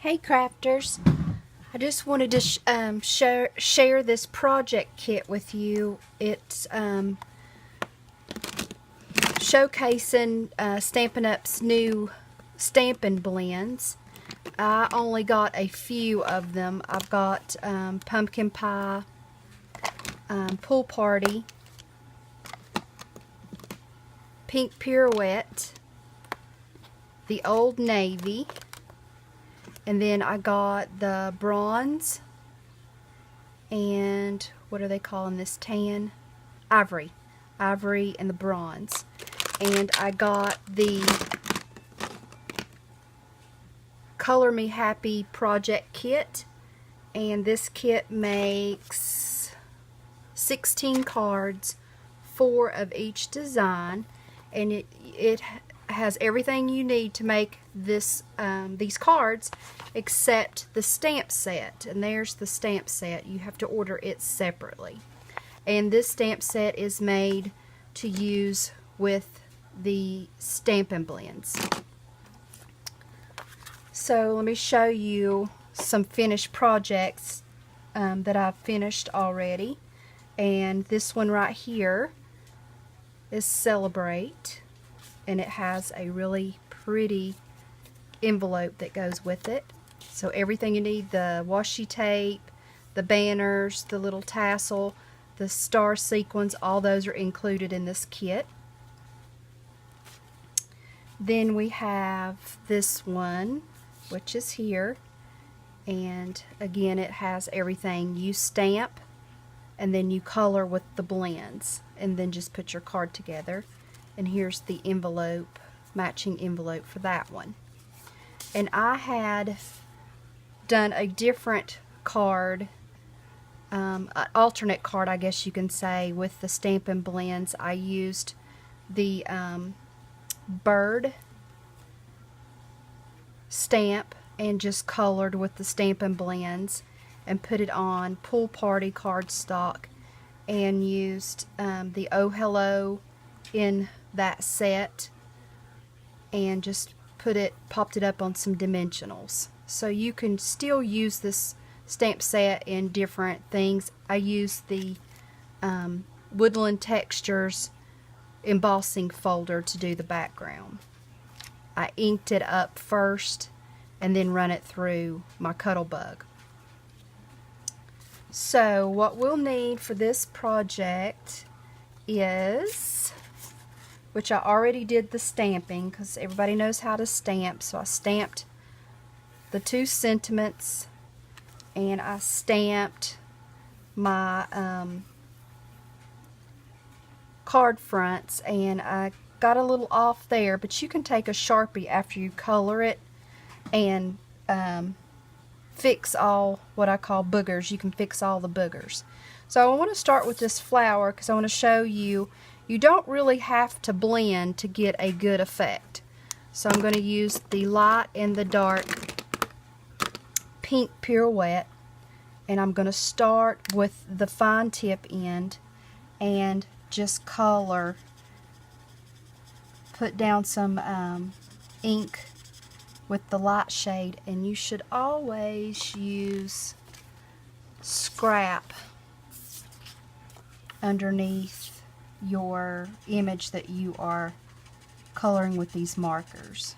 Hey crafters, I just wanted to share this project kit with you. It's showcasing Stampin' Up's new Stampin' blends. I only got a few of them. I've got Pumpkin Pie, Pool Party, Pink Pirouette, the Old Navy, and then I got the bronze, and what are they calling this? Tan? Ivory. Ivory and the bronze. And I got the Color Me Happy project kit. And this kit makes 16 cards, 4 of each design. And it has everything you need to make this these cards except the stamp set. And there's the stamp set. You have to order it separately. And this stamp set is made to use with the Stampin' blends. So let me show you some finished projects that I've finished already. And this one right here is Celebrate, and it has a really pretty envelope that goes with it. So everything you need, the washi tape, the banners, the little tassel, the star sequins, all those are included in this kit. Then we have this one, which is here, and again it has everything. You stamp and then you color with the blends and then just put your card together. And here's the envelope, matching envelope for that one. And I had done a different card, an alternate card I guess you can say, with the Stampin' blends. I used the bird stamp and just colored with the Stampin' blends and put it on Pool Party cardstock, and used the Oh Hello in that set and just popped it up on some dimensionals. So you can still use this stamp set in different things. I used the Woodland Textures embossing folder to do the background. I inked it up first and then run it through my Cuttlebug. So what we'll need for this project is, which I already did the stamping because everybody knows how to stamp, so I stamped the 2 sentiments and I stamped my card fronts, and I got a little off there, but you can take a Sharpie after you color it and fix all what I call boogers. You can fix all the boogers. So I want to start with this flower because I want to show you don't really have to blend to get a good effect. So I'm going to use the light and the dark Pink Pirouette, and I'm going to start with the fine tip end and just color, put down some ink with the light shade, and you should always use scrap underneath your image that you are coloring with these markers.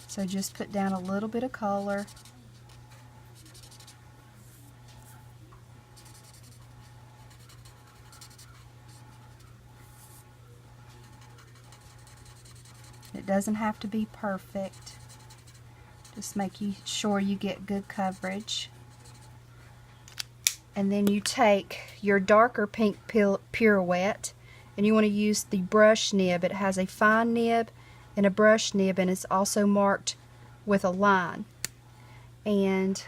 So just put down a little bit of color. It doesn't have to be perfect. Just make sure you get good coverage. And then you take your darker Pink Pirouette and you want to use the brush nib. It has a fine nib and a brush nib, and it's also marked with a line. And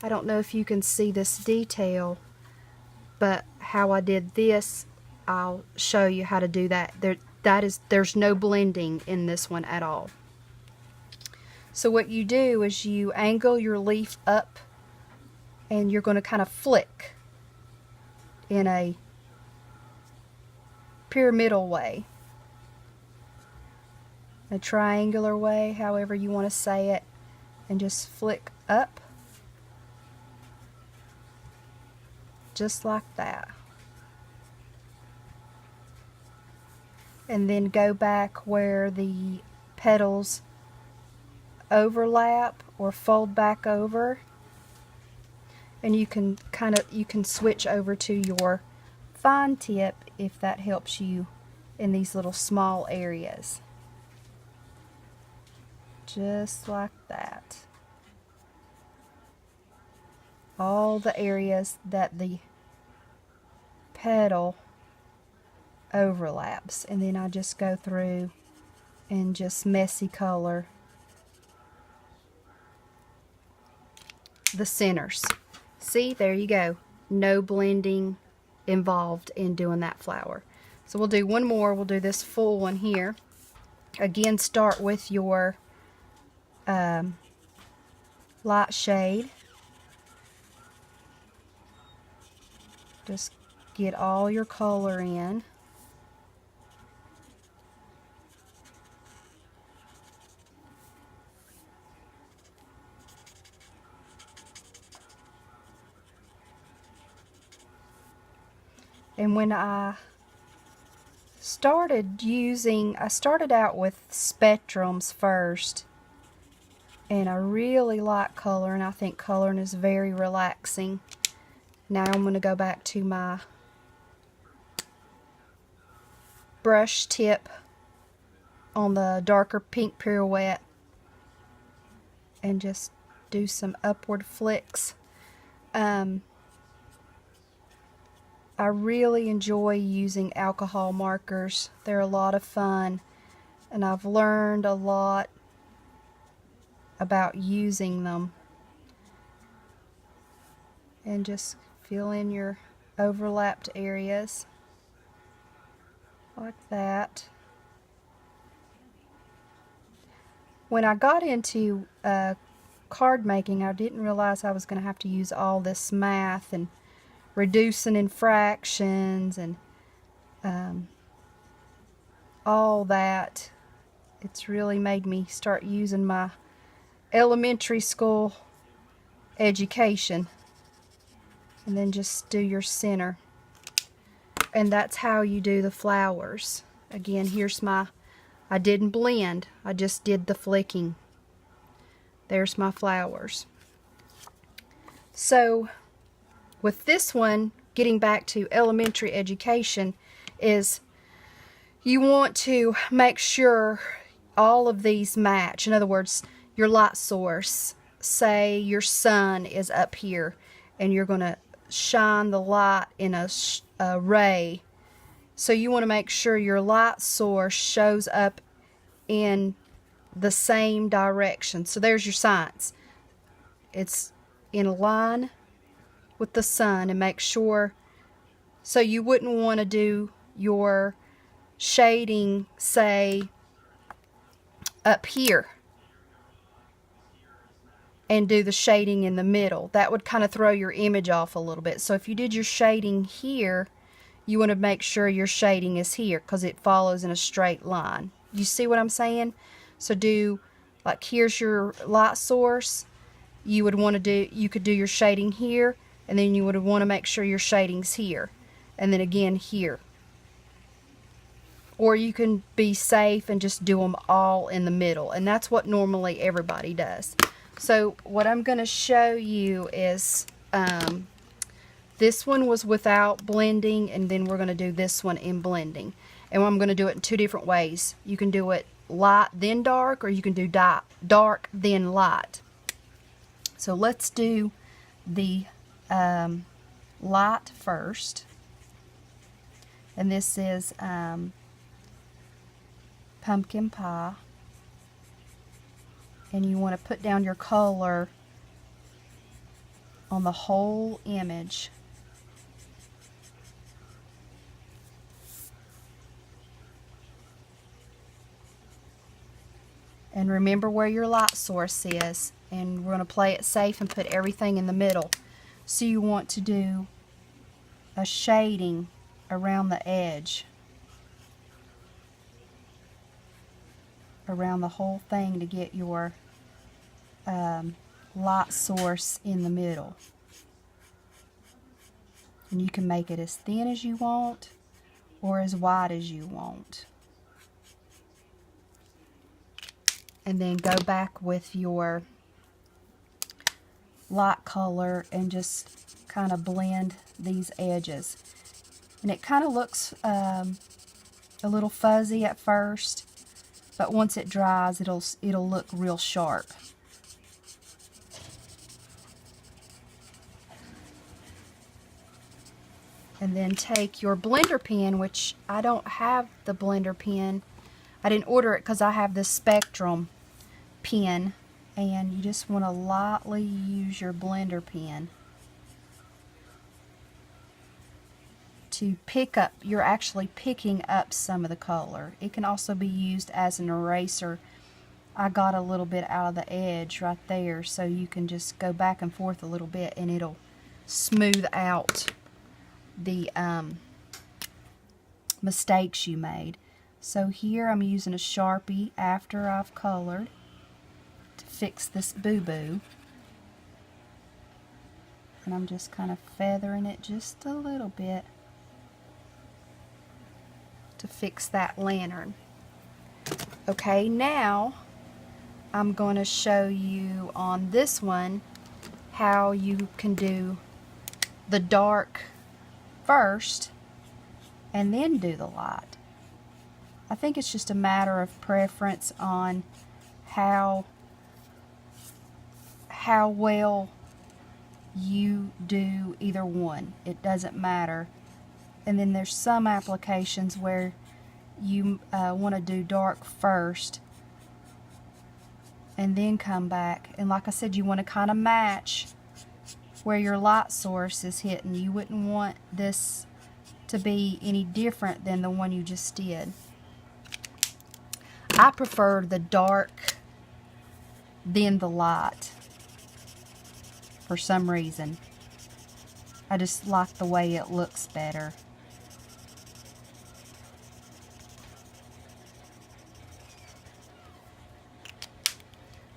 I don't know if you can see this detail, but how I did this, I'll show you how to do that. There's no blending in this one at all. So what you do is you angle your leaf up, and you're going to kind of flick in a pyramidal way. a triangular way, however you want to say it, and just flick up just like that. And then go back where the petals overlap or fold back over, and you can switch over to your fine tip if that helps you in these little small areas. Just like that. All the areas that the petal overlaps, and then I just go through and just messy color the centers. See, there you go. No blending involved in doing that flower. So we'll do one more. We'll do this full one here. Again, start with your light shade. Just get all your color in. And when I started out with spectrums first, and I really like color, and I think coloring is very relaxing. Now I'm going to go back to my brush tip on the darker pink pirouette and just do some upward flicks. I really enjoy using alcohol markers. They're a lot of fun, and I've learned a lot about using them. And just fill in your overlapped areas like that. When I got into card making, I didn't realize I was going to have to use all this math and reducing in fractions and all that. It's really made me start using my elementary school education. And then just do your center. And that's how you do the flowers. Again, here's I didn't blend, I just did the flicking. There's my flowers. So with this one, getting back to elementary education, is you want to make sure all of these match. In other words, your light source, say your sun is up here, and you're going to shine the light in a ray. So you want to make sure your light source shows up in the same direction. So there's your science. It's in a line with the sun, and make sure, so you wouldn't want to do your shading, say, up here and do the shading in the middle. That would kind of throw your image off a little bit. So if you did your shading here, you want to make sure your shading is here, because it follows in a straight line. You see what I'm saying? So do, like, here's your light source. You would want to do, you could do your shading here, and then you would want to make sure your shading's here, and then again here. Or you can be safe and just do them all in the middle, and that's what normally everybody does. So what I'm going to show you is this one was without blending, and then we're going to do this one in blending. And I'm going to do it in two different ways. You can do it light then dark, or you can do dark then light. So let's do the light first. And this is pumpkin pie. And you want to put down your color on the whole image. And remember where your light source is. And we're going to play it safe and put everything in the middle. So you want to do a shading around the edge. around the whole thing to get your light source in the middle. And you can make it as thin as you want or as wide as you want. And then go back with your light color and just kind of blend these edges. And it kind of looks a little fuzzy at first, but once it dries, it'll look real sharp. And then take your blender pen, which I don't have the blender pen. I didn't order it because I have this Spectrum pen. And you just want to lightly use your blender pen to pick up. You're actually picking up some of the color. It can also be used as an eraser. I got a little bit out of the edge right there, so you can just go back and forth a little bit and it'll smooth out the mistakes you made. So here I'm using a Sharpie after I've colored to fix this boo-boo. And I'm just kind of feathering it just a little bit to fix that lantern. Okay, now I'm going to show you on this one how you can do the dark first and then do the light. I think it's just a matter of preference on how well you do either one. It doesn't matter. And then there's some applications where you want to do dark first and then come back. And like I said, you want to kind of match where your light source is hitting. You wouldn't want this to be any different than the one you just did. I prefer the dark then the light for some reason. I just like the way it looks better.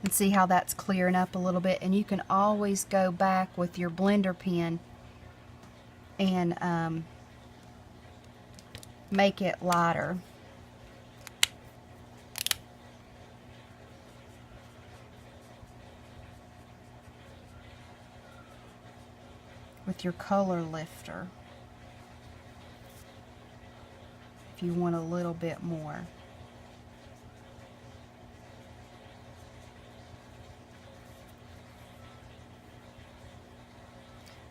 And see how that's clearing up a little bit, and you can always go back with your blender pen and make it lighter. With your color lifter if you want a little bit more.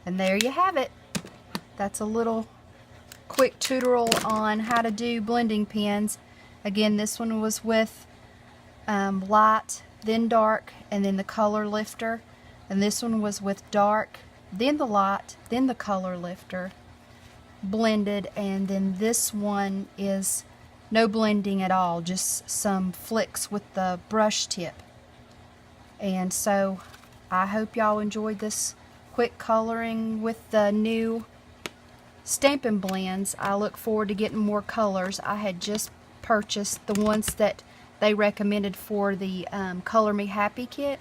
And there you have it. That's a little quick tutorial on how to do blending pens. Again, this one was with light, then dark, and then the color lifter. And this one was with dark, then the light, then the color lifter, blended. And then this one is no blending at all, just some flicks with the brush tip. And so I hope y'all enjoyed this quick coloring with the new Stampin' blends. I look forward to getting more colors. I had just purchased the ones that they recommended for the Color Me Happy kit,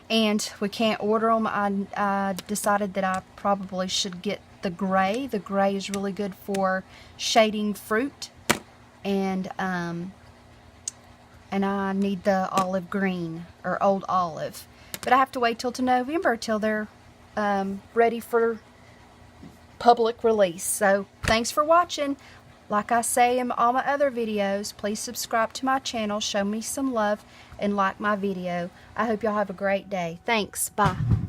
and we can't order them. I decided that I probably should get the gray. The gray is really good for shading fruit, and I need the olive green or old olive. But I have to wait till November till they're ready for public release. So thanks for watching. Like I say in all my other videos, please subscribe to my channel, show me some love, and like my video. I hope y'all have a great day. Thanks. Bye.